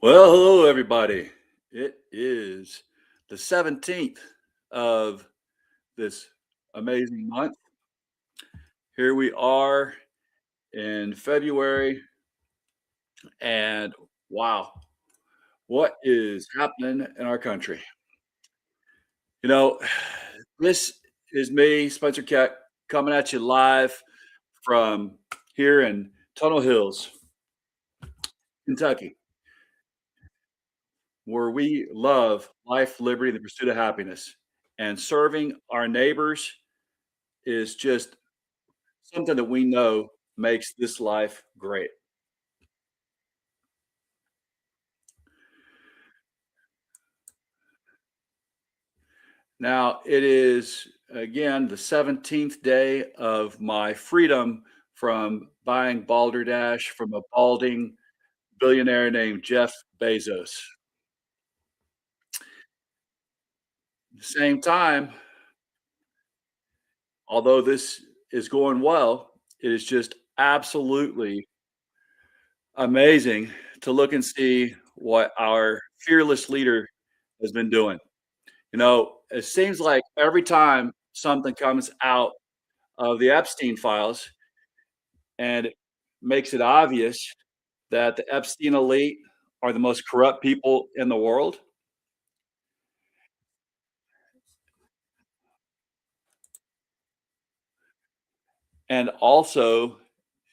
Well, hello, everybody. It is the 17th of this amazing month. Here we are in February, and wow, what is happening in our country? You know, this is me, Spencer Keck, coming at you live from here in Tunnel Hills, Kentucky, where we love life, liberty, and the pursuit of happiness. And serving our neighbors is just something that we know makes this life great. Now, it is again the 17th day of my freedom from buying balderdash from a balding billionaire named Jeff Bezos. At the same time, although this is going well, it is just absolutely amazing to look and see what our fearless leader has been doing. It seems like every time something comes out of the Epstein files and it makes it obvious that the Epstein elite are the most corrupt people in the world. And also,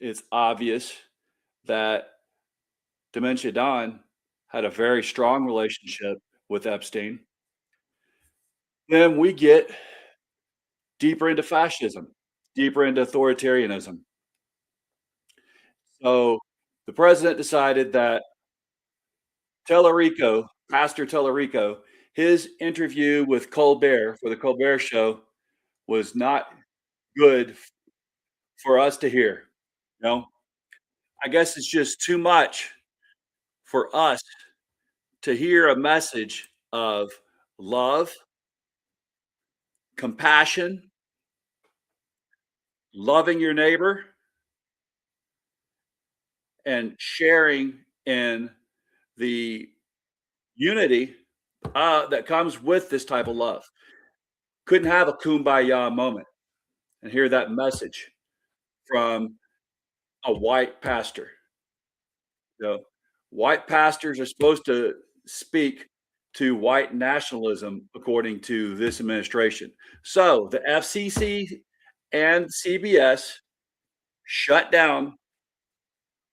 it's obvious that Dementia Don had a very strong relationship with Epstein. Then we get deeper into fascism, deeper into authoritarianism. So the president decided that Tellerico, Pastor Tellerico, his interview with Colbert for the Colbert Show was not good for us to hear. You know, I guess it's just too much for us to hear a message of love, compassion, loving your neighbor, and sharing in the unity that comes with this type of love. Couldn't have a kumbaya moment and hear that message from a white pastor. You know, white pastors are supposed to speak to white nationalism, according to this administration. So the FCC and CBS shut down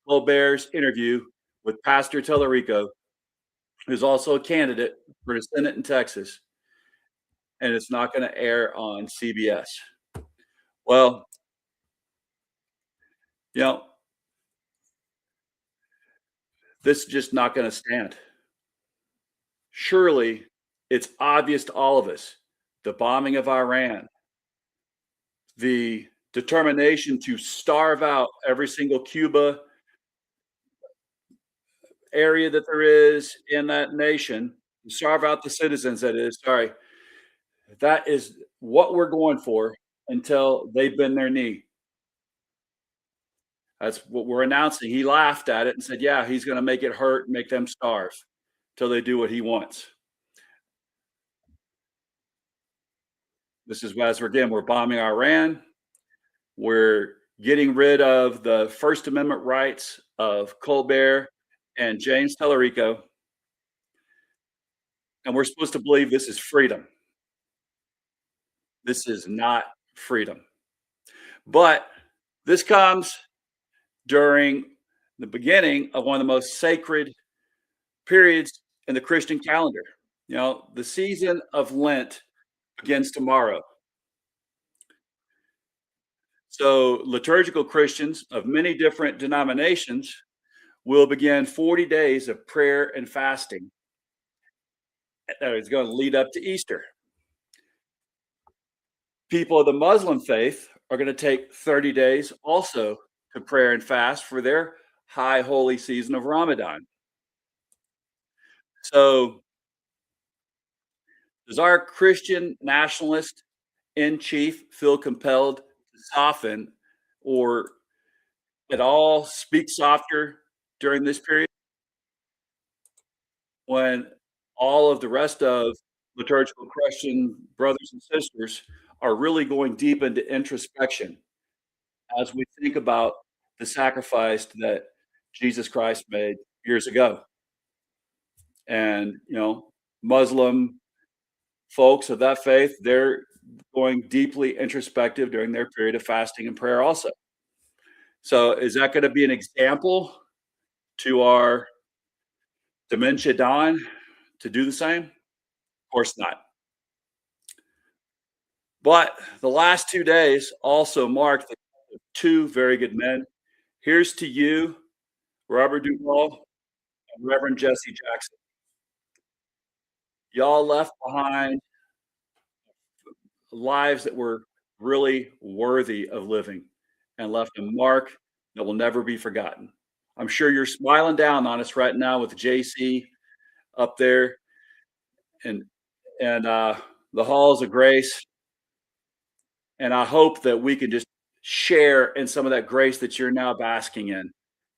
Colbert's interview with Pastor Tellerico, who's also a candidate for the Senate in Texas, and it's not going to air on CBS. Well, you know, this is just not going to stand. Surely it's obvious to all of us the bombing of Iran, the determination to starve out every single Cuba area that there is in that nation, starve out the citizens, that is, sorry, that is what we're going for until they bend their knee. That's what we're announcing. He laughed at it and said, yeah, he's going to make it hurt and make them starve till they do what he wants. This is as we're bombing Iran. We're getting rid of the First Amendment rights of Colbert and James Tellerico. And we're supposed to believe this is freedom. This is not freedom. But this comes during the beginning of one of the most sacred periods in the Christian calendar. The season of Lent begins tomorrow. So, liturgical Christians of many different denominations will begin 40 days of prayer and fasting that is going to lead up to Easter. People of the Muslim faith are going to take 30 days also to prayer and fast for their high holy season of Ramadan. So, does our Christian nationalist in chief feel compelled to soften or at all speak softer during this period when all of the rest of liturgical Christian brothers and sisters are really going deep into introspection as we think about the sacrifice that Jesus Christ made years ago? And, Muslim folks of that faith, they're going deeply introspective during their period of fasting and prayer also. So is that going to be an example to our dementia Don to do the same? Of course not. But the last 2 days also marked the death of two very good men. Here's to you, Robert Duvall and Reverend Jesse Jackson. Y'all left behind lives that were really worthy of living and left a mark that will never be forgotten. I'm sure you're smiling down on us right now with JC up there and the halls of grace. And I hope that we can just share in some of that grace that you're now basking in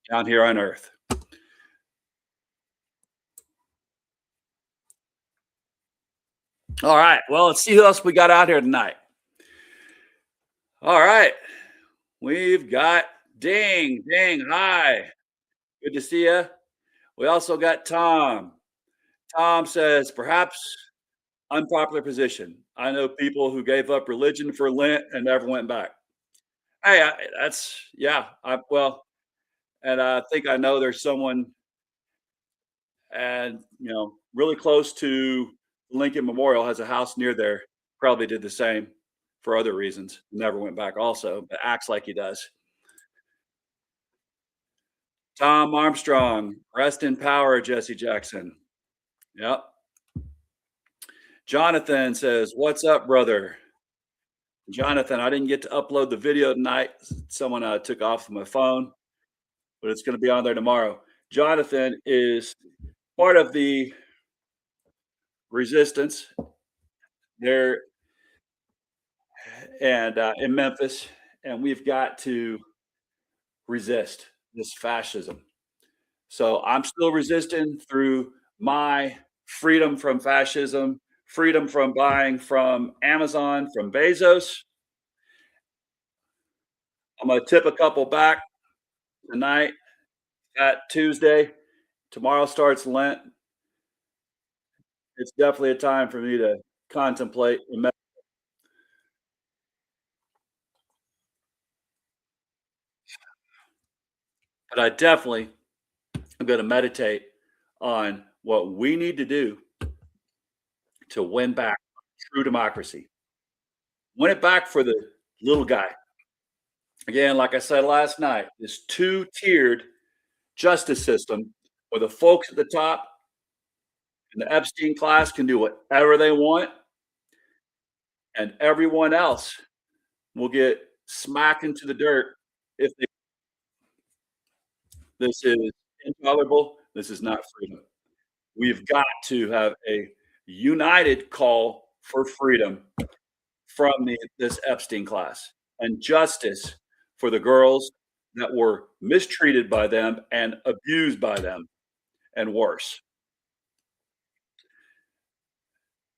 down here on earth. All right. Well, let's see who else we got out here tonight. All right. We've got Ding. Ding. Hi. Good to see you. We also got Tom. Tom says, perhaps unpopular position. I know people who gave up religion for Lent and never went back. Hey, yeah. And I think I know there's someone, and really close to Lincoln Memorial has a house near there. Probably did the same for other reasons. Never went back. Also, but acts like he does. Tom Armstrong, rest in power, Jesse Jackson. Yep. Jonathan says, "What's up, brother?" Jonathan, I didn't get to upload the video tonight. Someone took off my phone, but it's going to be on there tomorrow. Jonathan is part of the resistance there and in Memphis, and we've got to resist this fascism. So I'm still resisting through my freedom from fascism, freedom from buying from Amazon, from Bezos. I'm going to tip a couple back tonight at Tuesday. Tomorrow starts Lent. It's definitely a time for me to contemplate. But I definitely am going to meditate on what we need to do to win back true democracy. Win it back for the little guy. Again, like I said last night, this two-tiered justice system where the folks at the top and the Epstein class can do whatever they want, and everyone else will get smacked into the dirt if they. This is intolerable. This is not freedom. We've got to have a united call for freedom from this Epstein class and justice for the girls that were mistreated by them and abused by them and worse.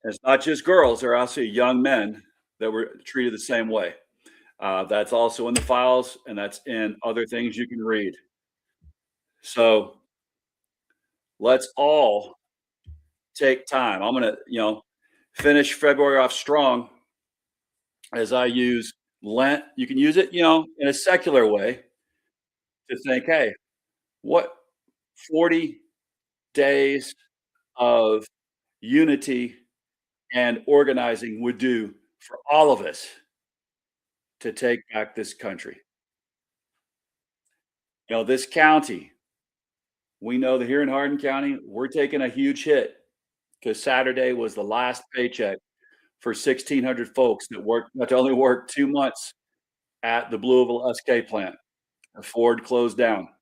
And it's not just girls, there are also young men that were treated the same way. That's also in the files, and that's in other things you can read. So let's all take time. I'm going to, finish February off strong as I use Lent, you can use it, in a secular way to think, "Hey, what 40 days of unity and organizing would do for all of us to take back this country." This county, we know that here in Hardin County, we're taking a huge hit because Saturday was the last paycheck for 1,600 folks that only worked 2 months at the Louisville SK plant. Ford closed down.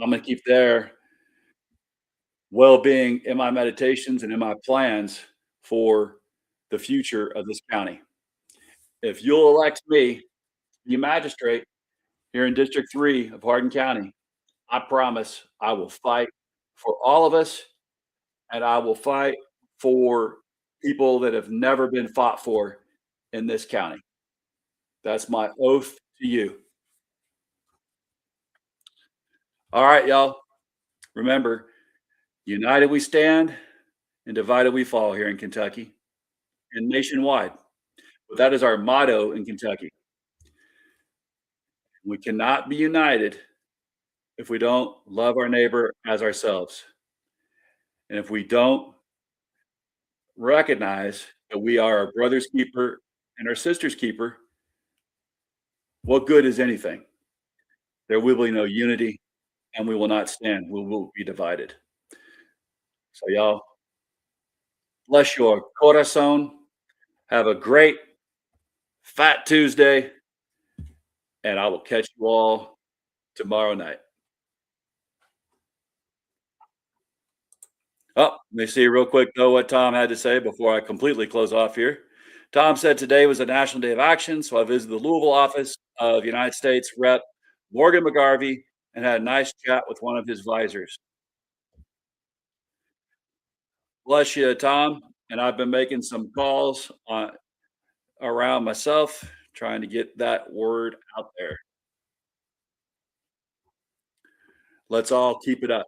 I'm gonna keep their well-being in my meditations and in my plans for the future of this county. If you'll elect me to be magistrate here in District 3 of Hardin County, I promise I will fight for all of us, and I will fight for people that have never been fought for in this county. That's my oath to you. All right, y'all. Remember, united we stand and divided we fall here in Kentucky and nationwide. But that is our motto in Kentucky. We cannot be united if we don't love our neighbor as ourselves. And if we don't recognize that we are our brother's keeper and our sister's keeper, what good is anything? There will be no unity and we will not stand. We will be divided. So, y'all, bless your corazon. Have a great Fat Tuesday, and I will catch you all tomorrow night. Oh, let me see real quick, though, what Tom had to say before I completely close off here. Tom said today was a National Day of Action, so I visited the Louisville office of United States Rep. Morgan McGarvey and had a nice chat with one of his visors. Bless you, Tom. And I've been making some calls around myself, trying to get that word out there. Let's all keep it up.